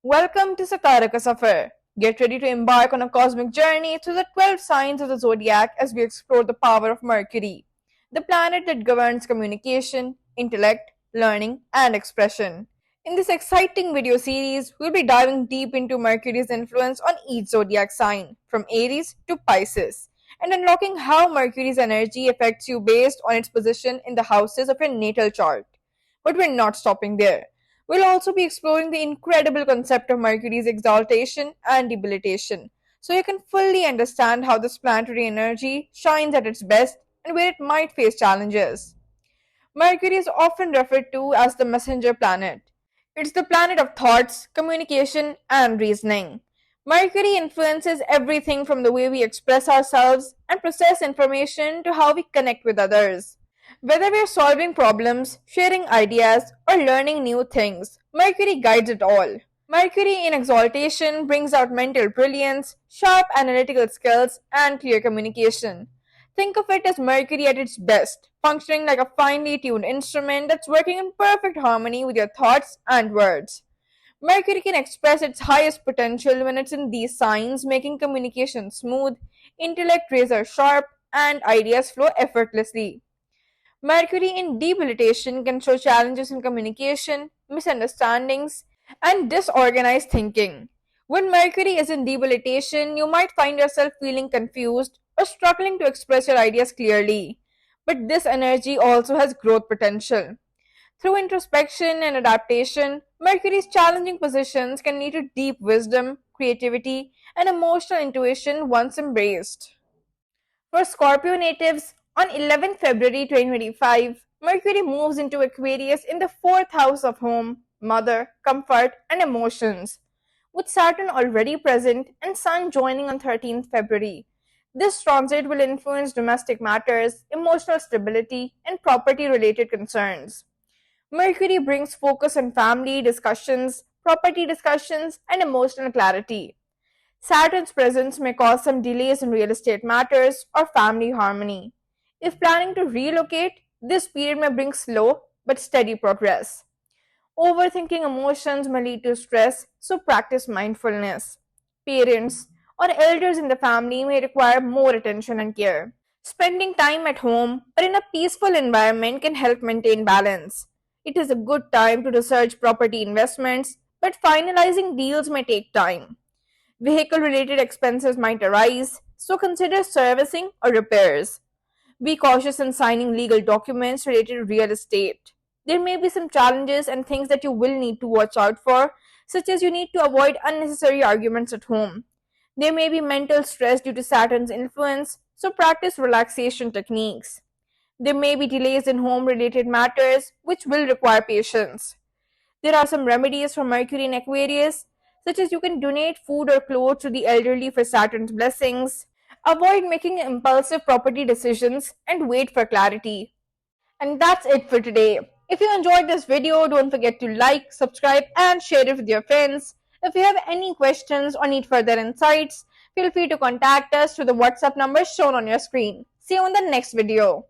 Welcome to Sakaraka Safar. Get ready to embark on a cosmic journey through the 12 signs of the zodiac as we explore the power of Mercury, the planet that governs communication, intellect, learning, and expression. In this exciting video series, we'll be diving deep into Mercury's influence on each zodiac sign, from Aries to Pisces, and unlocking how Mercury's energy affects you based on its position in the houses of your natal chart. But we're not stopping there. We'll also be exploring the incredible concept of Mercury's exaltation and debilitation, so you can fully understand how this planetary energy shines at its best and where it might face challenges. Mercury is often referred to as the messenger planet. It's the planet of thoughts, communication, and reasoning. Mercury influences everything from the way we express ourselves and process information to how we connect with others. Whether we're solving problems, sharing ideas, or learning new things, Mercury guides it all. Mercury in exaltation brings out mental brilliance, sharp analytical skills, and clear communication. Think of it as Mercury at its best, functioning like a finely tuned instrument that's working in perfect harmony with your thoughts and words. Mercury can express its highest potential when it's in these signs, making communication smooth, intellect razor sharp, and ideas flow effortlessly. Mercury in debilitation can show challenges in communication, misunderstandings, and disorganized thinking. When Mercury is in debilitation, you might find yourself feeling confused or struggling to express your ideas clearly. But this energy also has growth potential. Through introspection and adaptation, Mercury's challenging positions can lead to deep wisdom, creativity, and emotional intuition once embraced. For Scorpio natives, on 11th February 2025, Mercury moves into Aquarius in the fourth house of home, mother, comfort, and emotions. With Saturn already present and Sun joining on 13th February, this transit will influence domestic matters, emotional stability, and property related concerns. Mercury brings focus on family discussions, property discussions, and emotional clarity. Saturn's presence may cause some delays in real estate matters or family harmony. If planning to relocate, this period may bring slow but steady progress. Overthinking emotions may lead to stress, so practice mindfulness. Parents or elders in the family may require more attention and care. Spending time at home or in a peaceful environment can help maintain balance. It is a good time to research property investments, but finalizing deals may take time. Vehicle related expenses might arise, so consider servicing or repairs. Be cautious in signing legal documents related to real estate. There may be some challenges and things that you will need to watch out for, such as you need to avoid unnecessary arguments at home. There may be mental stress due to Saturn's influence, so practice relaxation techniques. There may be delays in home related matters, which will require patience. There are some remedies for Mercury in Aquarius, such as you can donate food or clothes to the elderly for Saturn's blessings. Avoid making impulsive property decisions and wait for clarity. And that's it for today. If you enjoyed this video, don't forget to like, subscribe, and share it with your friends. If you have any questions or need further insights, feel free to contact us through the WhatsApp number shown on your screen. See you in the next video.